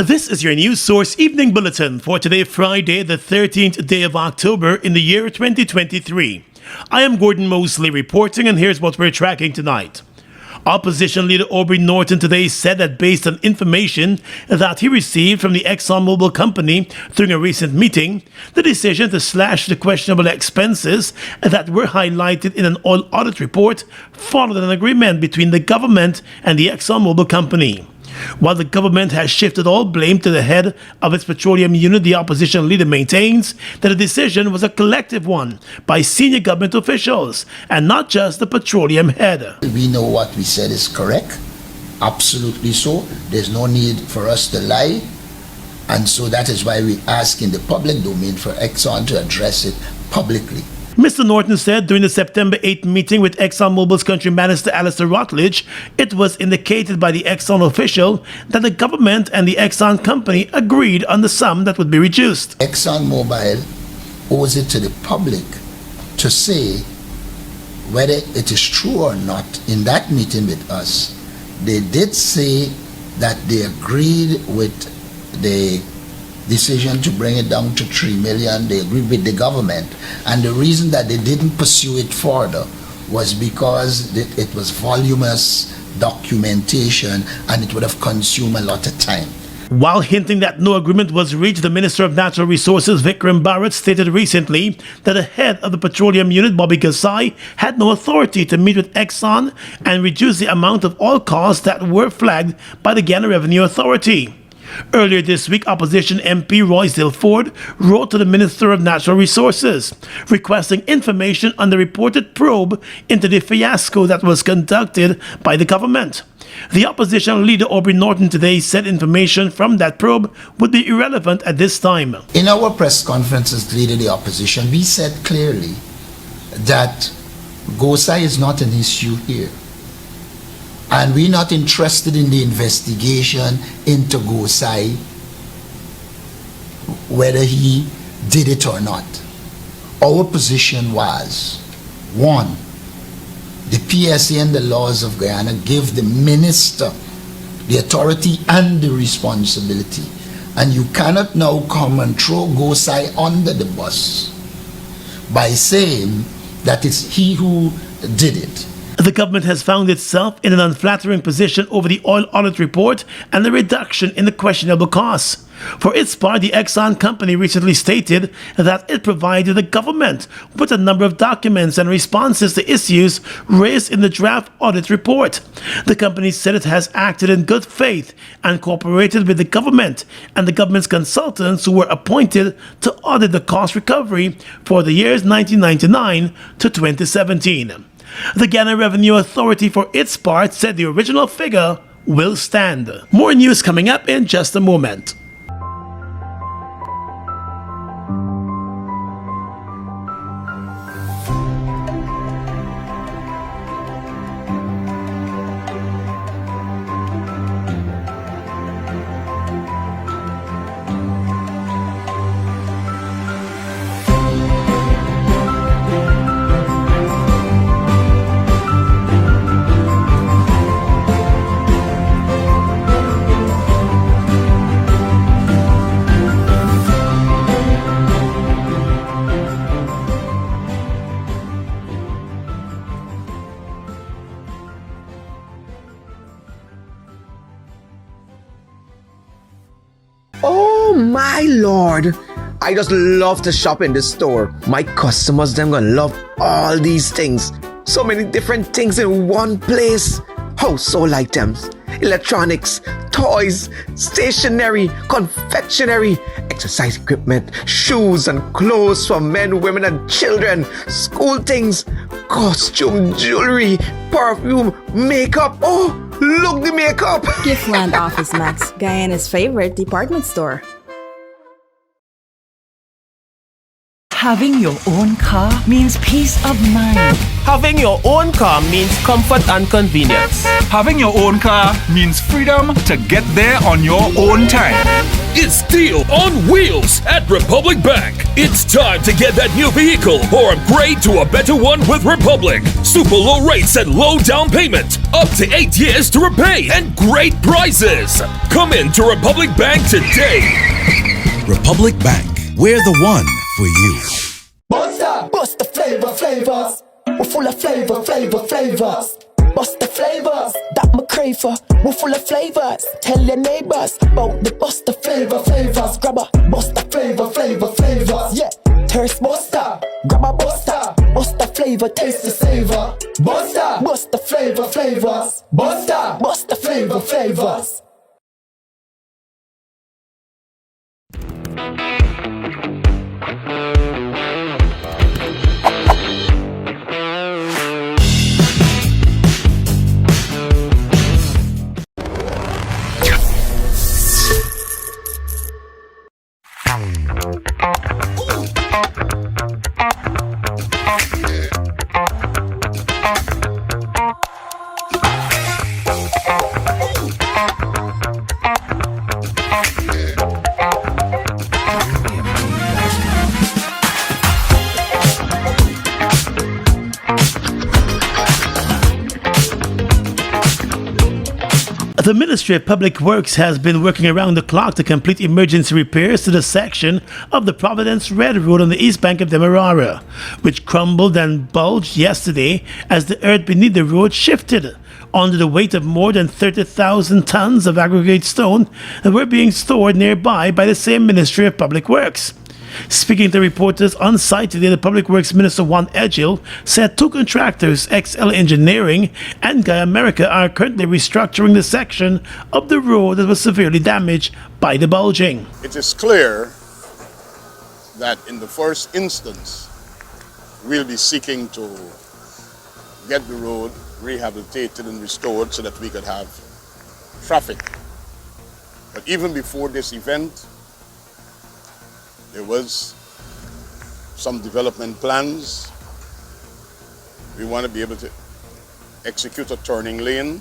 This is your news source evening bulletin for today, Friday, the 13th day of October in the year 2023. I am Gordon Mosley reporting, and here's what we're tracking tonight. Opposition leader Aubrey Norton today said that based on information that he received from the ExxonMobil company during a recent meeting, the decision to slash the questionable expenses that were highlighted in an oil audit report followed an agreement between the government and the ExxonMobil company. While the government has shifted all blame to the head of its petroleum unit, the opposition leader maintains that the decision was a collective one by senior government officials and not just the petroleum head. We know what we said is correct, absolutely so. There's no need for us to lie, and so that is why we ask in the public domain for Exxon to address it publicly. Mr. Norton said during the September 8th meeting with ExxonMobil's country minister Alistair Rutledge, it was indicated by the Exxon official that the government and the Exxon company agreed on the sum that would be reduced. ExxonMobil owes it to the public to say whether it is true or not. In that meeting with us, they did say that they agreed with the decision to bring it down to 3 million. They agreed with the government, and the reason that they didn't pursue it further was because it was voluminous documentation and it would have consumed a lot of time. While hinting that no agreement was reached, the Minister of Natural Resources, Vikram Bharat, stated recently that the head of the petroleum unit, Bobby Gasai, had no authority to meet with Exxon and reduce the amount of oil costs that were flagged by the Guyana Revenue Authority. Earlier this week, opposition MP Roysdale Ford wrote to the Minister of Natural Resources, requesting information on the reported probe into the fiasco that was conducted by the government. The opposition leader Aubrey Norton today said information from that probe would be irrelevant at this time. In our press conference as leader of the opposition, we said clearly that GOSAI is not an issue here. And we're not interested in the investigation into GOSAI, whether he did it or not. Our position was, one, the PSA and the laws of Guyana give the minister the authority and the responsibility. And you cannot now come and throw GOSAI under the bus by saying that it's he who did it. The government has found itself in an unflattering position over the oil audit report and the reduction in the questionable costs. For its part, the Exxon company recently stated that it provided the government with a number of documents and responses to issues raised in the draft audit report. The company said it has acted in good faith and cooperated with the government and the government's consultants who were appointed to audit the cost recovery for the years 1999 to 2017. The Guyana Revenue Authority, for its part, said the original figure will stand. More news coming up in just a moment. Oh my lord, I just love to shop in this store. My customers, them gonna love all these things. So many different things in one place. Household items, electronics, toys, stationery, confectionery, exercise equipment, shoes and clothes for men, women and children, school things, costume, jewelry, perfume, makeup. Oh, look the makeup! Giftland Office Max, Guyana's favorite department store. Having your own car means peace of mind. Having your own car means comfort and convenience. Having your own car means freedom to get there on your own time. It's Deal on Wheels at Republic Bank. It's time to get that new vehicle or upgrade to a better one with Republic. Super low rates and low down payment. Up to 8 years to repay and great prizes. Come in to Republic Bank today. Republic Bank, we're the one for you. Bust the flavors. We're full of flavors. Bust the flavors that me crave for. We're full of flavors. Tell your neighbors about the bust the flavors. Grab a bust the flavors. Yeah, thirst buster. Grab a buster. Bust the flavor, taste the savor. Bust the flavors. Bust the flavors. The Ministry of Public Works has been working around the clock to complete emergency repairs to the section of the Providence Red Road on the east bank of Demerara, which crumbled and bulged yesterday as the earth beneath the road shifted under the weight of more than 30,000 tons of aggregate stone that were being stored nearby by the same Ministry of Public Works. Speaking to reporters on site today, the Public Works Minister Juan Edgil said 2 contractors, XL Engineering and Guyana America, are currently restructuring the section of the road that was severely damaged by the bulging. It is clear that in the first instance, we'll be seeking to get the road rehabilitated and restored so that we could have traffic. But even before this event, there was some development plans. We want to be able to execute a turning lane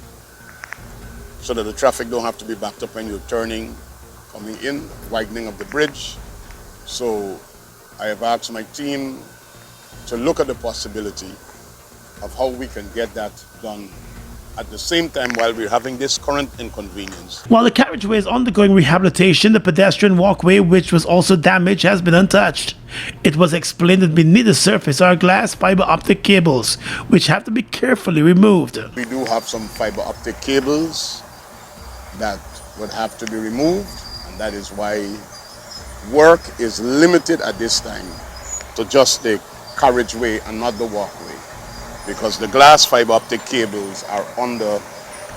so that the traffic don't have to be backed up when you're turning, coming in, widening of the bridge. So I have asked my team to look at the possibility of how we can get that done at the same time while we're having this current inconvenience. While the carriageway is undergoing rehabilitation, the pedestrian walkway, which was also damaged, has been untouched. It was explained that beneath the surface are glass fiber optic cables, which have to be carefully removed. We do have some fiber optic cables that would have to be removed, and that is why work is limited at this time to just the carriageway and not the walkway, because the glass fiber optic cables are under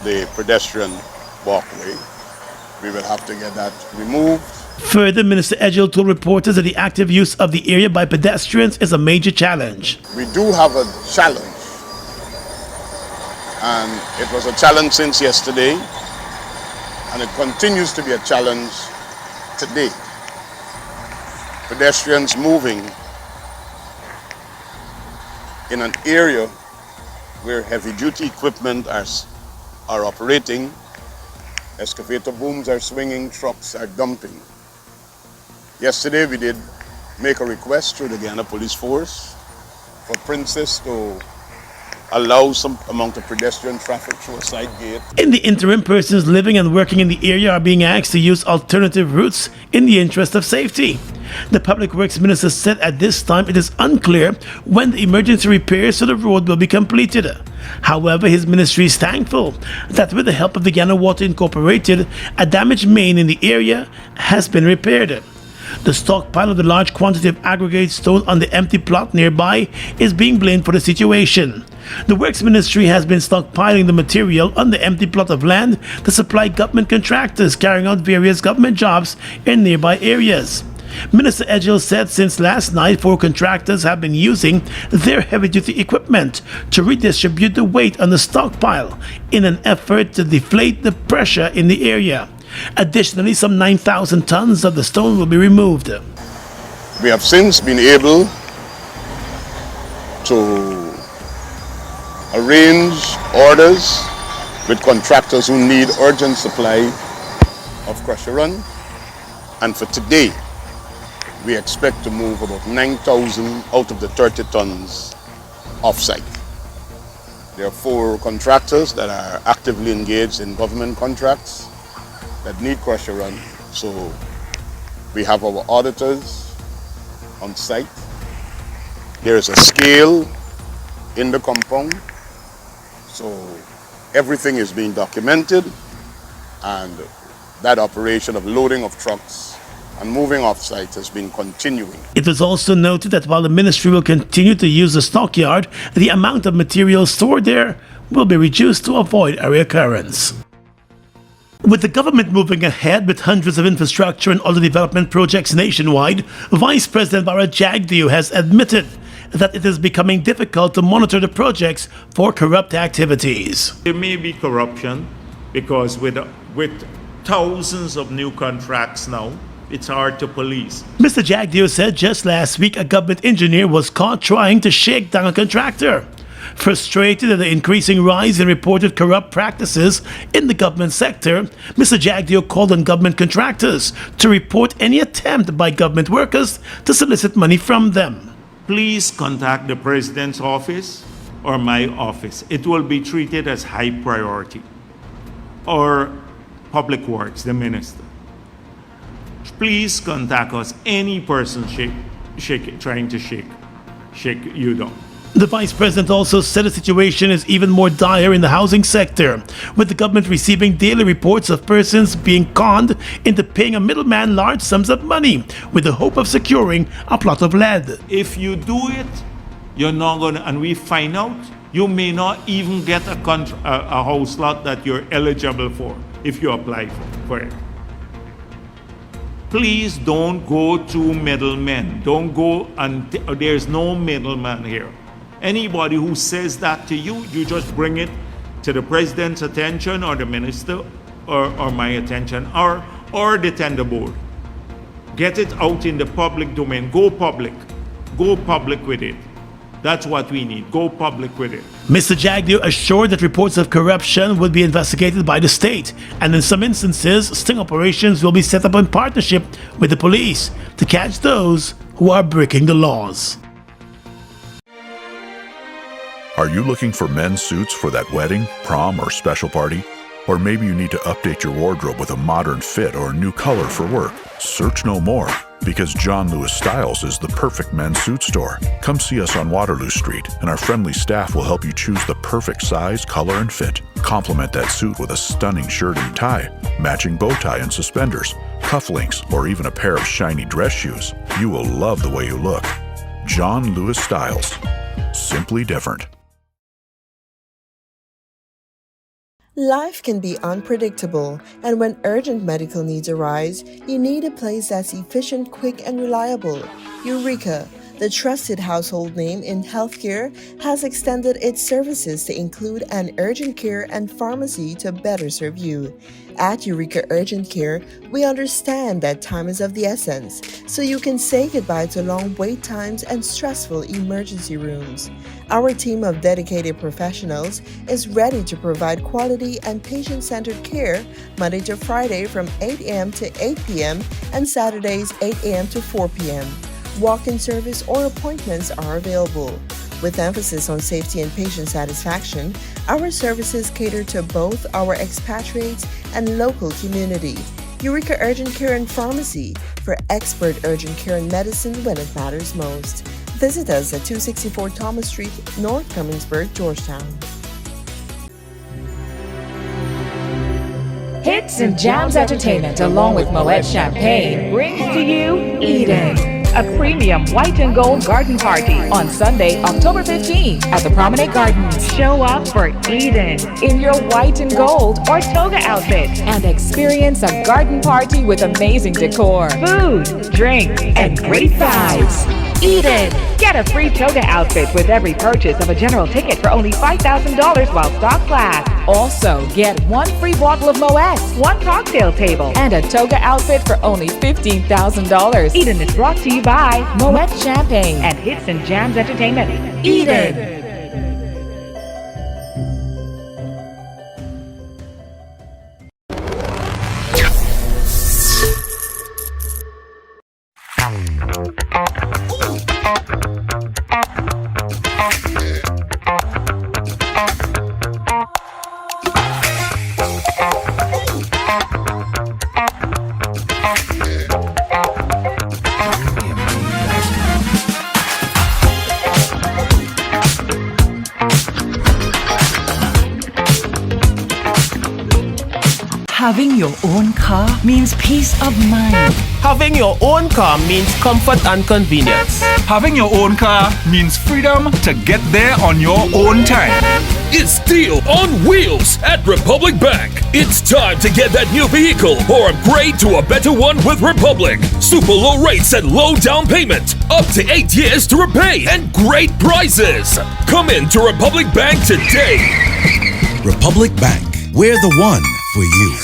the pedestrian walkway. We will have to get that removed. Further, Minister Edgil told reporters that the active use of the area by pedestrians is a major challenge. We do have a challenge, and it was a challenge since yesterday, and it continues to be a challenge today. Pedestrians moving in an area where heavy-duty equipment are operating, excavator booms are swinging, trucks are dumping. Yesterday we did make a request through the Guyana Police Force for Princess to allow some amount of pedestrian traffic through a side gate. In the interim, persons living and working in the area are being asked to use alternative routes in the interest of safety. The Public Works Minister said at this time it is unclear when the emergency repairs to the road will be completed. However, his ministry is thankful that with the help of the Guyana Water Incorporated, a damaged main in the area has been repaired. The stockpile of the large quantity of aggregate stone on the empty plot nearby is being blamed for the situation. The Works Ministry has been stockpiling the material on the empty plot of land to supply government contractors carrying out various government jobs in nearby areas. Minister Edgil said since last night, 4 contractors have been using their heavy-duty equipment to redistribute the weight on the stockpile in an effort to deflate the pressure in the area. Additionally, some 9,000 tons of the stone will be removed. We have since been able to arrange orders with contractors who need urgent supply of crusher run. And for today, we expect to move about 9,000 out of the 30 tons off-site. There are 4 contractors that are actively engaged in government contracts that need crusher run. So we have our auditors on site. There is a scale in the compound. So everything is being documented, and that operation of loading of trucks and moving off-site has been continuing. It was also noted that while the ministry will continue to use the stockyard, the amount of material stored there will be reduced to avoid a reoccurrence. With the government moving ahead with hundreds of infrastructure and other development projects nationwide, Vice President Bharat Jagdeo has admitted that it is becoming difficult to monitor the projects for corrupt activities. There may be corruption because with thousands of new contracts now, it's hard to police. Mr. Jagdeo said just last week a government engineer was caught trying to shake down a contractor. Frustrated at the increasing rise in reported corrupt practices in the government sector, Mr. Jagdeo called on government contractors to report any attempt by government workers to solicit money from them. Please contact the President's office or my office. It will be treated as high priority. Or Public Works, the Minister. Please contact us, any person trying to shake you down. The Vice President also said the situation is even more dire in the housing sector, with the government receiving daily reports of persons being conned into paying a middleman large sums of money with the hope of securing a plot of land. If you do it, you're not going to, and we find out, you may not even get a house lot that you're eligible for if you apply for it. Please don't go to middlemen. Don't go, and there's no middleman here. Anybody who says that to you, you just bring it to the President's attention or the Minister or my attention or the tender board. Get it out in the public domain. Go public. Go public with it. That's what we need. Go public with it. Mr. Jagdeo assured that reports of corruption will be investigated by the state, and in some instances, sting operations will be set up in partnership with the police to catch those who are breaking the laws. Are you looking for men's suits for that wedding, prom, or special party? Or maybe you need to update your wardrobe with a modern fit or a new color for work? Search no more, because John Lewis Styles is the perfect men's suit store. Come see us on Waterloo Street, and our friendly staff will help you choose the perfect size, color, and fit. Complement that suit with a stunning shirt and tie, matching bow tie and suspenders, cufflinks, or even a pair of shiny dress shoes. You will love the way you look. John Lewis Styles. Simply different. Life can be unpredictable, and when urgent medical needs arise, you need a place that's efficient, quick, and reliable. Eureka, the trusted household name in healthcare, has extended its services to include an urgent care and pharmacy to better serve you. At Eureka Urgent Care, we understand that time is of the essence, so you can say goodbye to long wait times and stressful emergency rooms. Our team of dedicated professionals is ready to provide quality and patient-centered care Monday to Friday from 8 a.m. to 8 p.m. and Saturdays 8 a.m. to 4 p.m. Walk-in service or appointments are available. With emphasis on safety and patient satisfaction, our services cater to both our expatriates and local community. Eureka Urgent Care and Pharmacy for expert urgent care and medicine when it matters most. Visit us at 264 Thomas Street, North Cummingsburg, Georgetown. Hits and Jams Entertainment, along with Moet Champagne, brings to you Eden, a premium white and gold garden party on Sunday, October 15 at the Promenade Gardens. Show up for Eden in your white and gold or toga outfit and experience a garden party with amazing decor, food, drink, and great vibes. Eden. Get a free toga outfit with every purchase of a general ticket for only $5,000 while stocks last. Also, get one free bottle of Moet, one cocktail table, and a toga outfit for only $15,000. Eden is brought to you by Moet Champagne and Hits and Jams Entertainment. Eden. Having your own car means peace of mind. Having your own car means comfort and convenience. Having your own car means freedom to get there on your own time. It's Deal on Wheels at Republic Bank. It's time to get that new vehicle or upgrade to a better one with Republic. Super low rates and low down payment. Up to 8 years to repay and great prizes. Come in to Republic Bank today. Republic Bank, we're the one for you.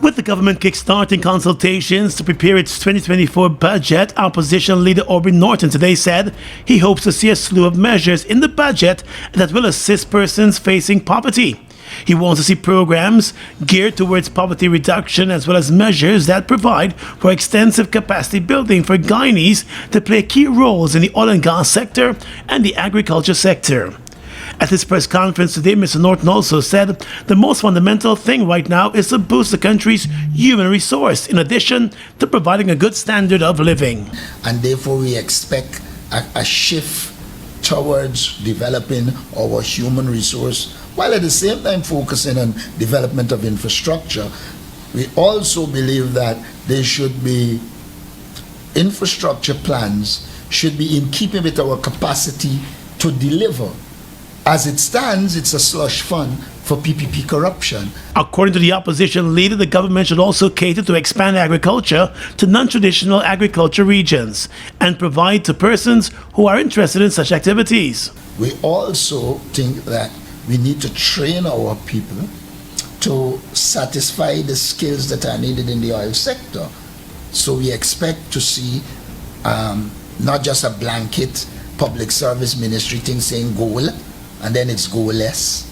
With the government kickstarting consultations to prepare its 2024 budget, opposition leader Aubrey Norton today said he hopes to see a slew of measures in the budget that will assist persons facing poverty. He wants to see programs geared towards poverty reduction as well as measures that provide for extensive capacity building for Guyanese to play key roles in the oil and gas sector and the agriculture sector. At his press conference today, Mr. Norton also said the most fundamental thing right now is to boost the country's human resource, in addition to providing a good standard of living. And therefore we expect a shift towards developing our human resource, while at the same time focusing on development of infrastructure. We also believe that there should be infrastructure plans should be in keeping with our capacity to deliver. As it stands, it's a slush fund for PPP corruption. According to the opposition leader, the government should also cater to expand agriculture to non-traditional agriculture regions and provide to persons who are interested in such activities. We also think that we need to train our people to satisfy the skills that are needed in the oil sector. So we expect to see not just a blanket public service ministry thing saying goal, and then it's goalless.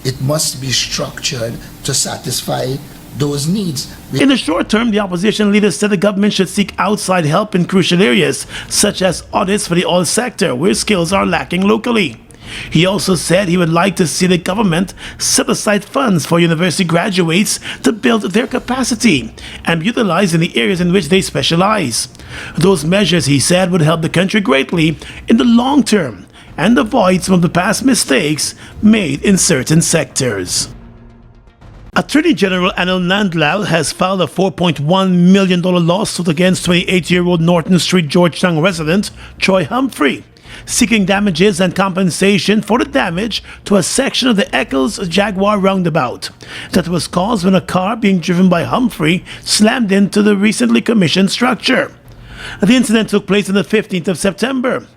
It must be structured to satisfy those needs. In the short term, the opposition leader said the government should seek outside help in crucial areas, such as audits for the oil sector, where skills are lacking locally. He also said he would like to see the government set aside funds for university graduates to build their capacity and utilize in the areas in which they specialize. Those measures, he said, would help the country greatly in the long term and avoid some of the past mistakes made in certain sectors. Attorney General Anil Nandlal has filed a $4.1 million lawsuit against 28-year-old Norton Street, Georgetown resident Troy Humphrey, seeking damages and compensation for the damage to a section of the Eccles Jaguar roundabout that was caused when a car being driven by Humphrey slammed into the recently commissioned structure. The incident took place on the 15th of September.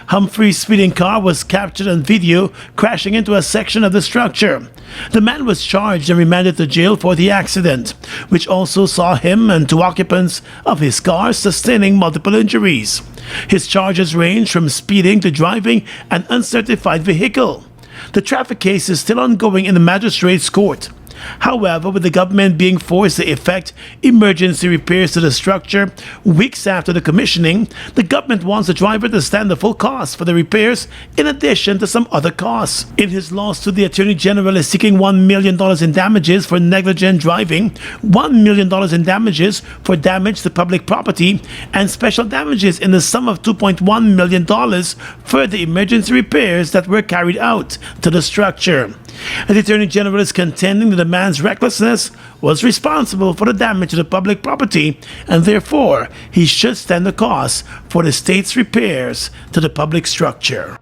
Humphrey's speeding car was captured on video crashing into a section of the structure. The man was charged and remanded to jail for the accident, which also saw him and two occupants of his car sustaining multiple injuries. His charges range from speeding to driving an uncertified vehicle. The traffic case is still ongoing in the magistrate's court. However, with the government being forced to effect emergency repairs to the structure weeks after the commissioning, the government wants the driver to stand the full cost for the repairs in addition to some other costs. In his lawsuit, the Attorney General is seeking $1 million in damages for negligent driving, $1 million in damages for damage to public property, and special damages in the sum of $2.1 million for the emergency repairs that were carried out to the structure. The Attorney General is contending that the man's recklessness was responsible for the damage to the public property, and therefore he should stand the cost for the state's repairs to the public structure.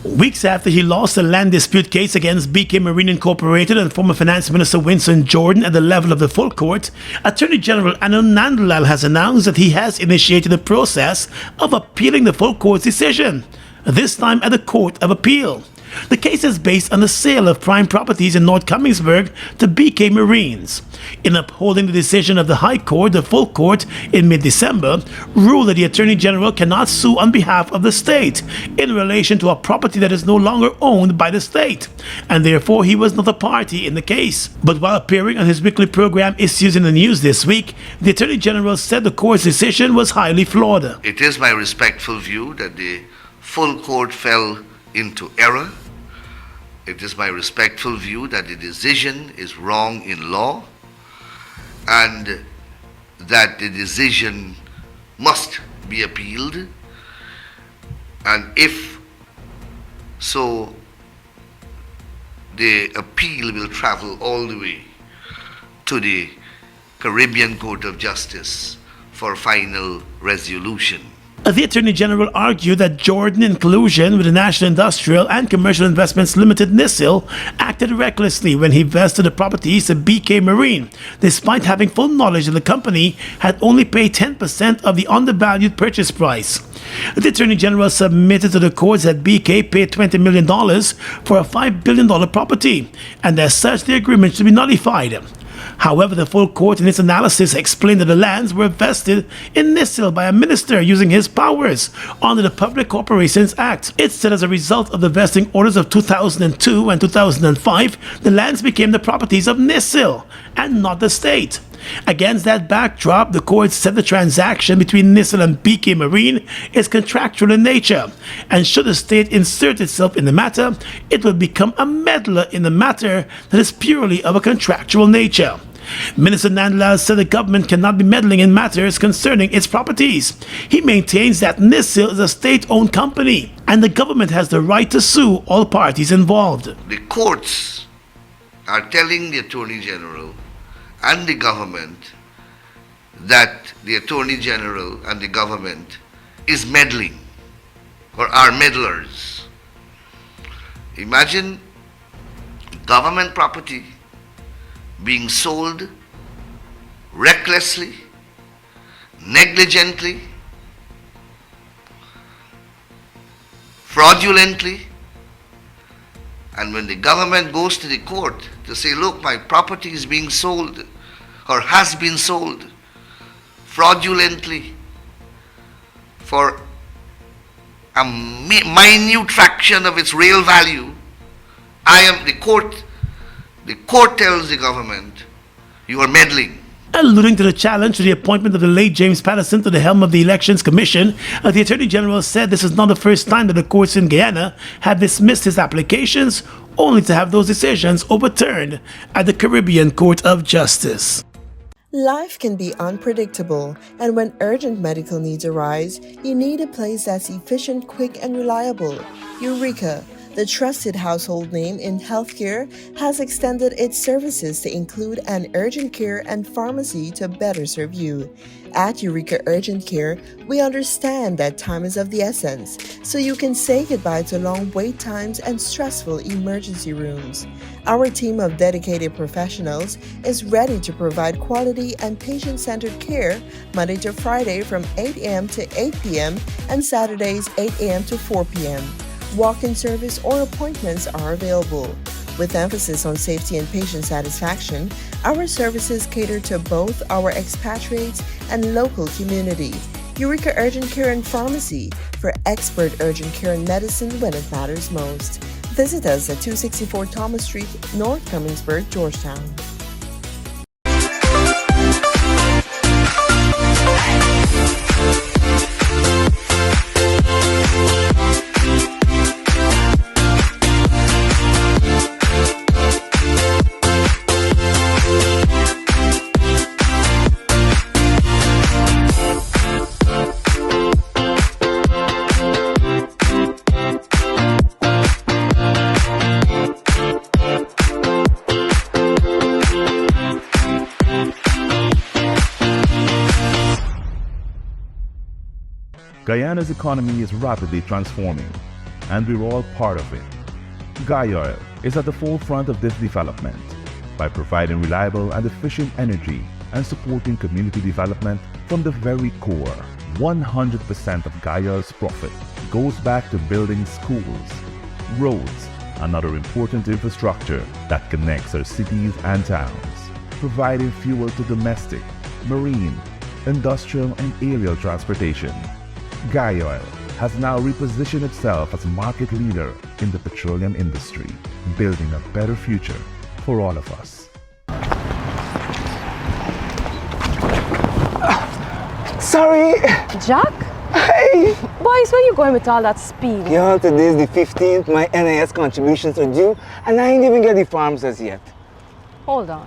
Weeks after he lost a land dispute case against BK Marine Incorporated and former Finance Minister Winston Jordan at the level of the full court, Attorney General Anand Nandlal has announced that he has initiated the process of appealing the full court's decision, this time at the Court of Appeal. The case is based on the sale of prime properties in North Cummings-Burg to BK Marines. In upholding the decision of the High Court, the full court in mid-December ruled that the Attorney General cannot sue on behalf of the state in relation to a property that is no longer owned by the state, and therefore he was not a party in the case. But while appearing on his weekly program Issues in the News this week, the Attorney General said the court's decision was highly flawed. It is my respectful view that the full court fell into error. It is my respectful view that the decision is wrong in law and that the decision must be appealed, and if so, the appeal will travel all the way to the Caribbean Court of Justice for final resolution. The Attorney General argued that Jordan, in collusion with the National Industrial and Commercial Investments Limited (NISIL), acted recklessly when he vested the properties to BK Marine, despite having full knowledge that the company had only paid 10% of the undervalued purchase price. The Attorney General submitted to the courts that BK paid $20 million for a $5 billion property, and as such the agreement should be nullified. However, the full court in its analysis explained that the lands were vested in NISIL by a minister using his powers under the Public Corporations Act. It said as a result of the vesting orders of 2002 and 2005, the lands became the properties of NISIL and not the state. Against that backdrop, the court said the transaction between NISIL and BK Marine is contractual in nature, and should the state insert itself in the matter, it would become a meddler in the matter that is purely of a contractual nature. Minister Nandlal said the government cannot be meddling in matters concerning its properties. He maintains that NISIL is a state-owned company, and the government has the right to sue all parties involved. The courts are telling the Attorney General and the government that the Attorney General and the government is meddling or are meddlers. Imagine government property being sold recklessly, negligently, fraudulently, and when the government goes to the court to say, look, my property is being sold or has been sold fraudulently for a minute fraction of its real value, the court tells the government, you are meddling. Alluding to the challenge to the appointment of the late James Patterson to the helm of the Elections Commission, the Attorney General said this is not the first time that the courts in Guyana have dismissed his applications, only to have those decisions overturned at the Caribbean Court of Justice. Life can be unpredictable, and when urgent medical needs arise, you need a place that's efficient, quick, and reliable. Eureka, the trusted household name in healthcare, has extended its services to include an urgent care and pharmacy to better serve you. At Eureka Urgent Care, we understand that time is of the essence, so you can say goodbye to long wait times and stressful emergency rooms. Our team of dedicated professionals is ready to provide quality and patient-centered care Monday to Friday from 8 a.m. to 8 p.m. and Saturdays 8 a.m. to 4 p.m. Walk-in service or appointments are available. With emphasis on safety and patient satisfaction, our services cater to both our expatriates and local community. Eureka Urgent Care and Pharmacy for expert urgent care and medicine when it matters most. Visit us at 264 Thomas Street, North Cummings-Burg, Georgetown. Guyana's economy is rapidly transforming, and we're all part of it. Guy Oil is at the forefront of this development by providing reliable and efficient energy and supporting community development from the very core. 100% of Guy Oil's profit goes back to building schools, roads, and other important infrastructure that connects our cities and towns, providing fuel to domestic, marine, industrial, and aerial transportation. Guy Oil has now repositioned itself as a market leader in the petroleum industry, building a better future for all of us. Sorry. Jack? Hey. Boys, where you going with all that speed? Yo, today's the 15th. My NIS contributions are due, and I ain't even get the forms as yet. Hold on.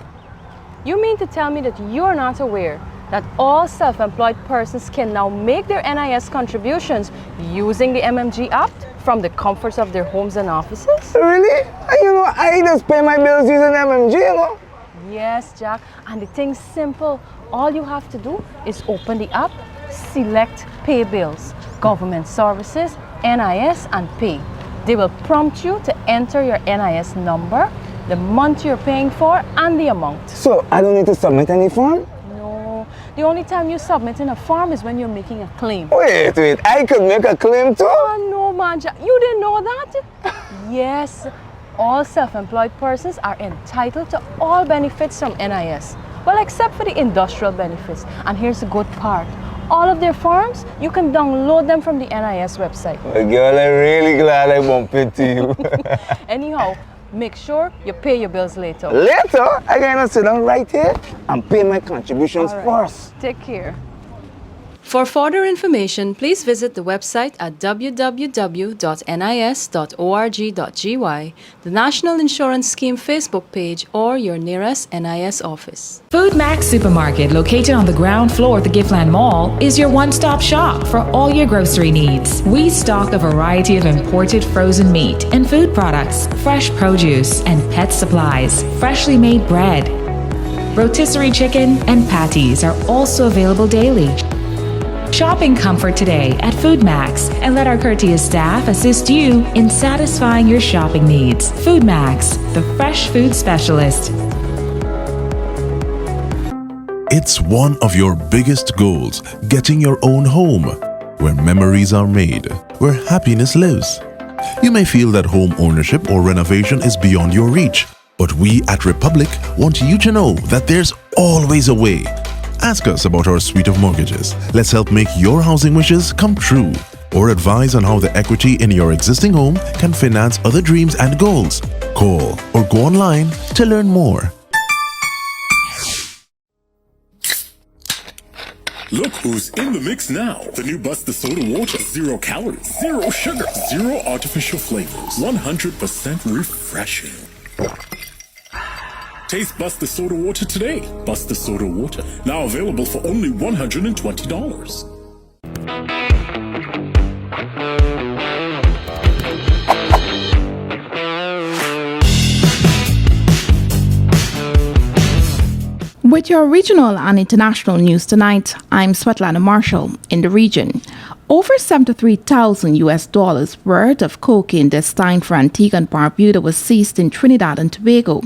You mean to tell me that you're not aware that all self-employed persons can now make their NIS contributions using the MMG app from the comforts of their homes and offices? Really? You know, I just pay my bills using MMG, you know? Yes, Jack, and the thing's simple. All you have to do is open the app, select Pay Bills, Government Services, NIS, and Pay. They will prompt you to enter your NIS number, the month you're paying for, and the amount. So, I don't need to submit any form? No. The only time you submit in a form is when you're making a claim. Wait, I could make a claim too? Oh, no, man. You didn't know that? Yes. All self-employed persons are entitled to all benefits from NIS. Well, except for the industrial benefits. And here's the good part. All of their forms, you can download them from the NIS website. Well, girl, I'm really glad I bumped into you. Anyhow, make sure you pay your bills later. Later? I gotta sit down right here and pay my contributions first. Take care. For further information, please visit the website at www.nis.org.gy, the National Insurance Scheme Facebook page, or your nearest NIS office. Food Max Supermarket, located on the ground floor at the Giftland Mall, is your one-stop shop for all your grocery needs. We stock a variety of imported frozen meat and food products, fresh produce, and pet supplies, freshly made bread. Rotisserie chicken and patties are also available daily. Shop in comfort today at Food Max and let our courteous staff assist you in satisfying your shopping needs. Food Max, the fresh food specialist. It's one of your biggest goals, getting your own home, where memories are made, where happiness lives. You may feel that home ownership or renovation is beyond your reach, but we at Republic want you to know that there's always a way. Ask us about our suite of mortgages. Let's help make your housing wishes come true. Or advise on how the equity in your existing home can finance other dreams and goals. Call or go online to learn more. Look who's in the mix now. The new Buster Soda Water. 0 calories, 0 sugar, 0 artificial flavors. 100% refreshing. Taste Buster Soda Water today. Buster Soda Water, now available for only $120. With your regional and international news tonight, I'm Svetlana Marshall in the region. Over $73,000 worth of cocaine destined for Antigua and Barbuda was seized in Trinidad and Tobago.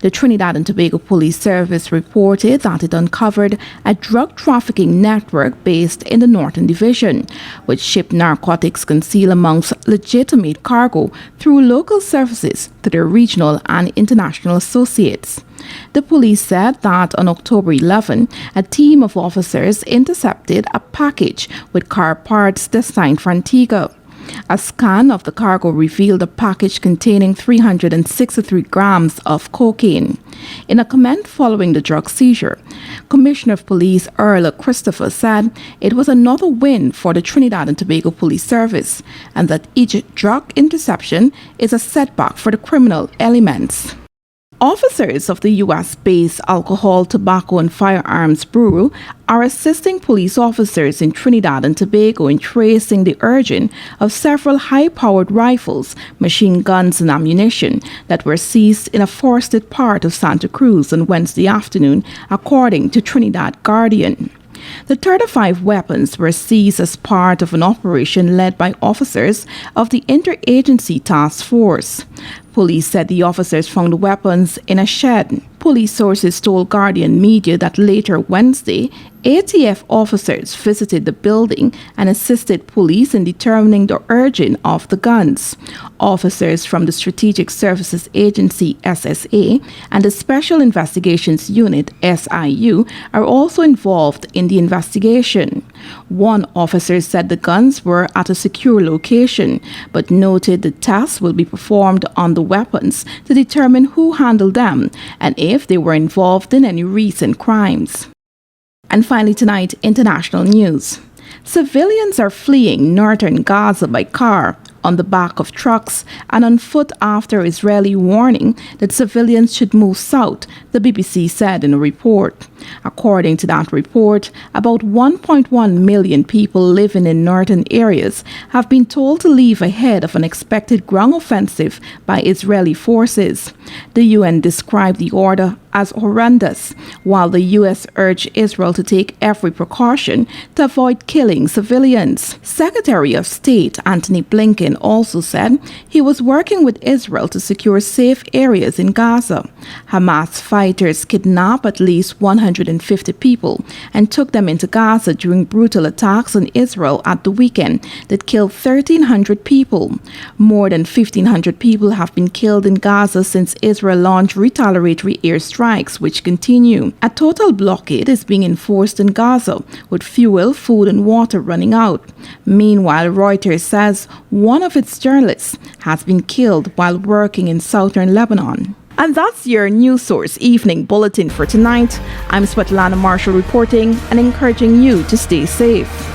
The Trinidad and Tobago Police Service reported that it uncovered a drug trafficking network based in the Northern Division, which shipped narcotics concealed amongst legitimate cargo through local services to their regional and international associates. The police said that on October 11, a team of officers intercepted a package with car parts destined for Antigua. A scan of the cargo revealed a package containing 363 grams of cocaine. In a comment following the drug seizure, Commissioner of Police Earl Christopher said it was another win for the Trinidad and Tobago Police Service and that each drug interception is a setback for the criminal elements. Officers of the U.S.-based Alcohol, Tobacco and Firearms Bureau are assisting police officers in Trinidad and Tobago in tracing the origin of several high-powered rifles, machine guns and ammunition that were seized in a forested part of Santa Cruz on Wednesday afternoon, according to Trinidad Guardian. The 35 weapons were seized as part of an operation led by officers of the Interagency Task Force. Police said the officers found the weapons in a shed. Police sources told Guardian Media that later Wednesday, ATF officers visited the building and assisted police in determining the origin of the guns. Officers from the Strategic Services Agency (SSA) and the Special Investigations Unit (SIU) are also involved in the investigation. One officer said the guns were at a secure location, but noted the tests will be performed on the weapons to determine who handled them and if they were involved in any recent crimes. And finally tonight, international news. Civilians are fleeing northern Gaza by car, on the back of trucks, and on foot after Israeli warning that civilians should move south, the BBC said in a report. According to that report, about 1.1 million people living in northern areas have been told to leave ahead of an expected ground offensive by Israeli forces. The UN described the order as horrendous, while the US urged Israel to take every precaution to avoid killing civilians. Secretary of State Antony Blinken also said he was working with Israel to secure safe areas in Gaza. Hamas fighters kidnapped at least 150 people and took them into Gaza during brutal attacks on Israel at the weekend that killed 1,300 people. More than 1,500 people have been killed in Gaza since Israel launched retaliatory airstrikes, which continue. A total blockade is being enforced in Gaza, with fuel, food and water running out. Meanwhile, Reuters says one of its journalists has been killed while working in southern Lebanon. And that's your News Source Evening Bulletin for tonight. I'm Svetlana Marshall reporting and encouraging you to stay safe.